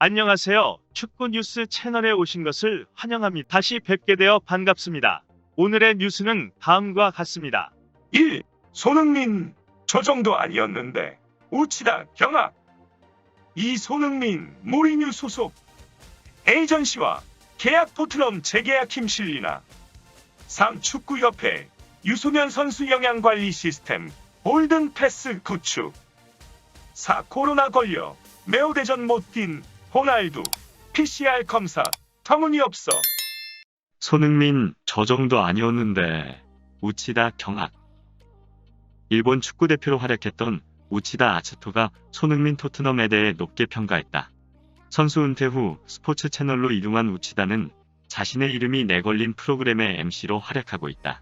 안녕하세요. 축구 뉴스 채널에 오신 것을 환영합니다. 다시 뵙게 되어 반갑습니다. 오늘의 뉴스는 다음과 같습니다. 1. 손흥민 저 정도 아니었는데 우치다 경악. 2. 손흥민 모리뉴 소속 에이전시와 계약 토트넘 재계약 힘실리나. 3. 축구협회 유소년 선수 영양관리 시스템 골든 패스 구축. 4. 코로나 걸려 매우 대전 못 뛴 호날두 PCR 검사 터무니없어. 손흥민 저 정도 아니었는데 우치다 경악. 일본 축구대표로 활약했던 우치다 아츠토가 손흥민 토트넘에 대해 높게 평가했다. 선수 은퇴 후 스포츠 채널로 이동한 우치다는 자신의 이름이 내걸린 프로그램의 MC로 활약하고 있다.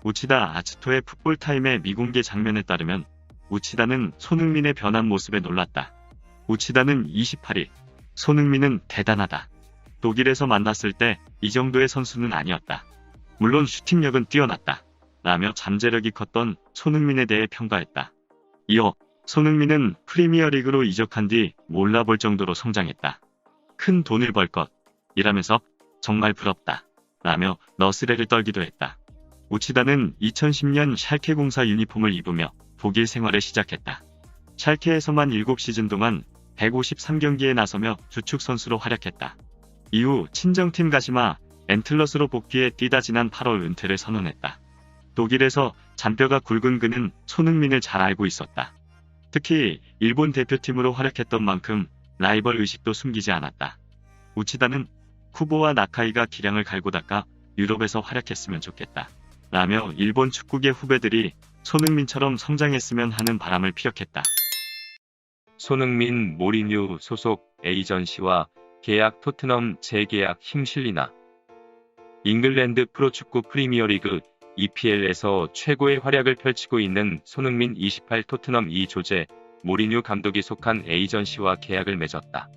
우치다 아츠토의 풋볼타임의 미공개 장면에 따르면 우치다는 손흥민의 변한 모습에 놀랐다. 우치다는 28일 손흥민은 대단하다. 독일에서 만났을 때 이 정도의 선수는 아니었다. 물론 슈팅력은 뛰어났다. 라며 잠재력이 컸던 손흥민에 대해 평가했다. 이어 손흥민은 프리미어리그로 이적한 뒤 몰라볼 정도로 성장했다. 큰 돈을 벌 것 이라면서 정말 부럽다. 라며 너스레를 떨기도 했다. 우치다는 2010년 샬케 공사 유니폼을 입으며 독일 생활을 시작했다. 샬케에서만 7시즌 동안 153경기에 나서며 주축 선수로 활약했다. 이후 친정팀 가시마 앤틀러스로 복귀해 뛰다 지난 8월 은퇴를 선언했다. 독일에서 잔뼈가 굵은 그는 손흥민을 잘 알고 있었다. 특히 일본 대표팀으로 활약했던 만큼 라이벌 의식도 숨기지 않았다. 우치다는 쿠보와 나카이가 기량을 갈고 닦아 유럽에서 활약했으면 좋겠다. 라며 일본 축구계 후배들이 손흥민처럼 성장했으면 하는 바람을 피력했다. 손흥민 모리뉴 소속 에이전시와 계약 토트넘 재계약 힘실리나. 잉글랜드 프로축구 프리미어리그 EPL에서 최고의 활약을 펼치고 있는 손흥민 28 토트넘 조제 모리뉴 감독이 속한 에이전시와 계약을 맺었다.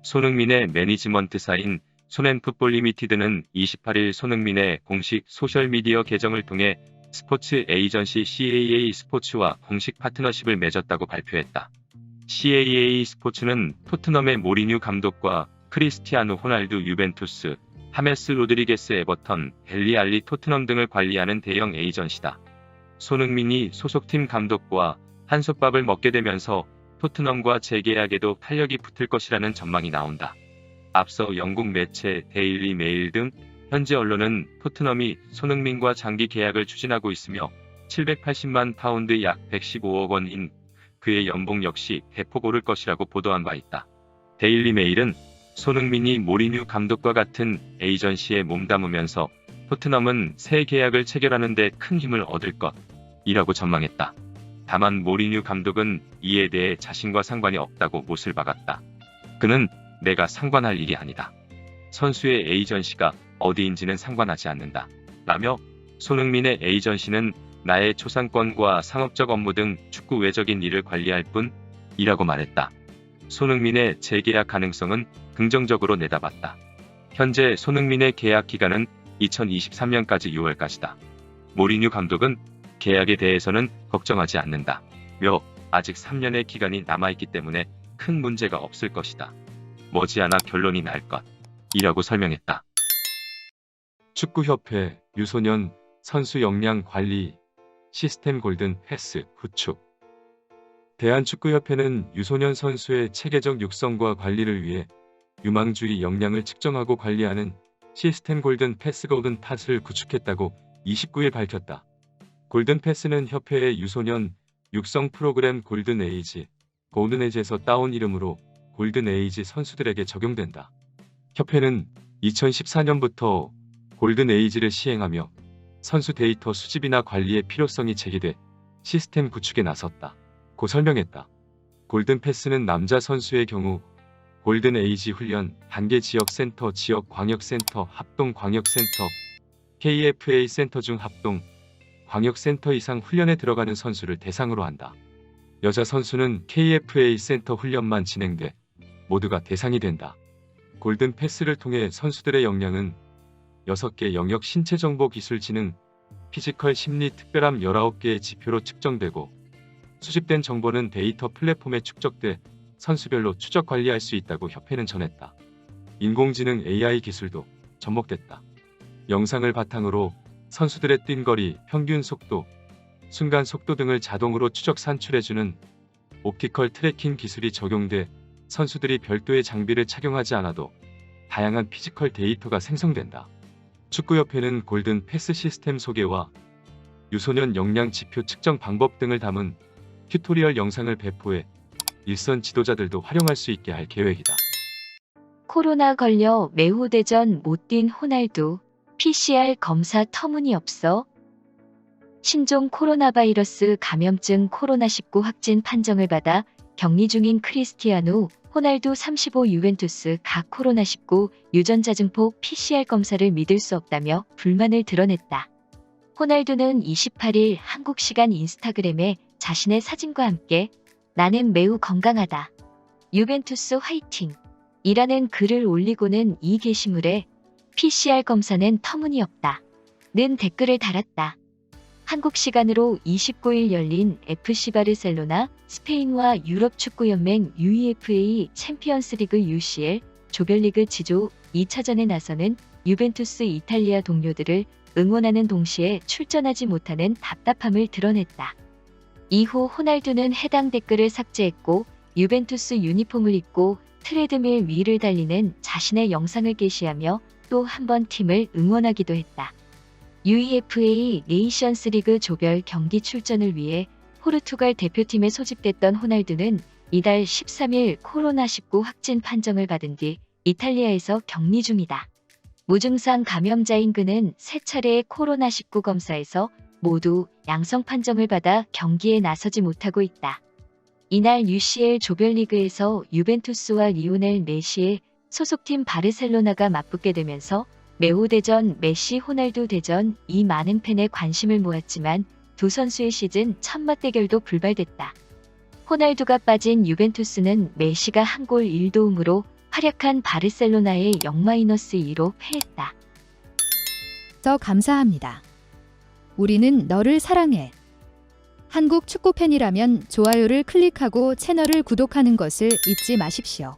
손흥민의 매니지먼트사인 손앤풋볼 리미티드는 28일 손흥민의 공식 소셜미디어 계정을 통해 스포츠 에이전시 CAA 스포츠와 공식 파트너십을 맺었다고 발표했다. CAA 스포츠는 토트넘의 모리뉴 감독과 크리스티아누 호날두 유벤투스, 하메스 로드리게스 에버턴, 델리 알리 토트넘 등을 관리하는 대형 에이전시다. 손흥민이 소속팀 감독과 한솥밥을 먹게 되면서 토트넘과 재계약에도 탄력이 붙을 것이라는 전망이 나온다. 앞서 영국 매체 데일리 메일 등 현지 언론은 토트넘이 손흥민과 장기 계약을 추진하고 있으며 780만 파운드 약 115억 원인 그의 연봉 역시 대폭 오를 것이라고 보도한 바 있다. 데일리 메일은 손흥민이 모리뉴 감독과 같은 에이전시에 몸담으면서 토트넘은 새 계약을 체결하는 데 큰 힘을 얻을 것이라고 전망했다. 다만 모리뉴 감독은 이에 대해 자신과 상관이 없다고 못을 박았다. 그는 내가 상관할 일이 아니다. 선수의 에이전시가 어디인지는 상관하지 않는다. 라며 손흥민의 에이전시는 나의 초상권과 상업적 업무 등 축구 외적인 일을 관리할 뿐이라고 말했다. 손흥민의 재계약 가능성은 긍정적으로 내다봤다. 현재 손흥민의 계약 기간은 2023년까지 6월까지다. 모리뉴 감독은 계약에 대해서는 걱정하지 않는다. 며 아직 3년의 기간이 남아있기 때문에 큰 문제가 없을 것이다. 머지않아 결론이 날 것이라고 설명했다. 축구협회 유소년 선수 역량 관리 시스템 골든 패스 구축. 대한축구협회는 유소년 선수의 체계적 육성과 관리를 위해 유망주의 역량을 측정하고 관리하는 시스템 골든 팟을 구축했다고 29일 밝혔다. 골든 패스는 협회의 유소년 육성 프로그램 골든 에이지에서 따온 이름으로 골든 에이지 선수들에게 적용된다. 협회는 2014년부터 골든 에이지를 시행하며 선수 데이터 수집이나 관리의 필요성이 제기돼 시스템 구축에 나섰다. 고 설명했다. 골든 패스는 남자 선수의 경우 골든 에이지 훈련, 단계 지역센터, 지역광역센터, 합동광역센터, KFA 센터 중 합동 광역센터 이상 훈련에 들어가는 선수를 대상으로 한다. 여자 선수는 KFA 센터 훈련만 진행돼 모두가 대상이 된다. 골든 패스를 통해 선수들의 역량은 6개 영역 신체정보 기술지능, 피지컬 심리 특별함 19개의 지표로 측정되고 수집된 정보는 데이터 플랫폼에 축적돼 선수별로 추적 관리할 수 있다고 협회는 전했다. 인공지능 AI 기술도 접목됐다. 영상을 바탕으로 선수들의 뛴 거리, 평균 속도, 순간 속도 등을 자동으로 추적 산출해주는 옵티컬 트래킹 기술이 적용돼 선수들이 별도의 장비를 착용하지 않아도 다양한 피지컬 데이터가 생성된다. 축구협회는 골든 패스 시스템 소개와 유소년 역량 지표 측정 방법 등을 담은 튜토리얼 영상을 배포해 일선 지도자들도 활용할 수 있게 할 계획이다. 코로나 걸려 메후대전 못 뛴 호날두, PCR 검사 터무니없어. 신종 코로나 바이러스 감염증 코로나19 확진 판정을 받아 격리 중인 크리스티아누 호날두 35 유벤투스 각 코로나19 유전자 증폭 PCR 검사를 믿을 수 없다며 불만을 드러냈다. 호날두는 28일 한국 시간 인스타그램에 자신의 사진과 함께 나는 매우 건강하다. 유벤투스 화이팅! 이라는 글을 올리고는 이 게시물에 PCR 검사는 터무니없다. 는 댓글을 달았다. 한국 시간으로 29일 열린 FC 바르셀로나 스페인과 유럽축구연맹 UEFA 챔피언스리그 UCL 조별리그 지조 2차전에 나서는 유벤투스 이탈리아 동료들을 응원하는 동시에 출전하지 못하는 답답함을 드러냈다. 이후 호날두는 해당 댓글을 삭제했고 유벤투스 유니폼을 입고 트레드밀 위를 달리는 자신의 영상을 게시하며 또 한 번 팀을 응원하기도 했다. UEFA 네이션스리그 조별 경기 출전을 위해 포르투갈 대표팀에 소집됐던 호날두는 이달 13일 코로나19 확진 판정을 받은 뒤 이탈리아에서 격리 중이다. 무증상 감염자인 그는 3차례의 코로나19 검사에서 모두 양성 판정을 받아 경기에 나서지 못하고 있다. 이날 UCL 조별리그에서 유벤투스와 리오넬 메시의 소속팀 바르셀로나가 맞붙게 되면서 메후대전 메시 호날두 대전이 많은 팬의 관심을 모았지만 두 선수의 시즌 첫 맞대결도 불발됐다. 호날두가 빠진 유벤투스는 메시가 한 골 1도움으로 활약한 바르셀로나의 0-2로 패했다. 감사합니다. 우리는 너를 사랑해. 한국 축구 팬이라면 좋아요를 클릭하고 채널을 구독하는 것을 잊지 마십시오.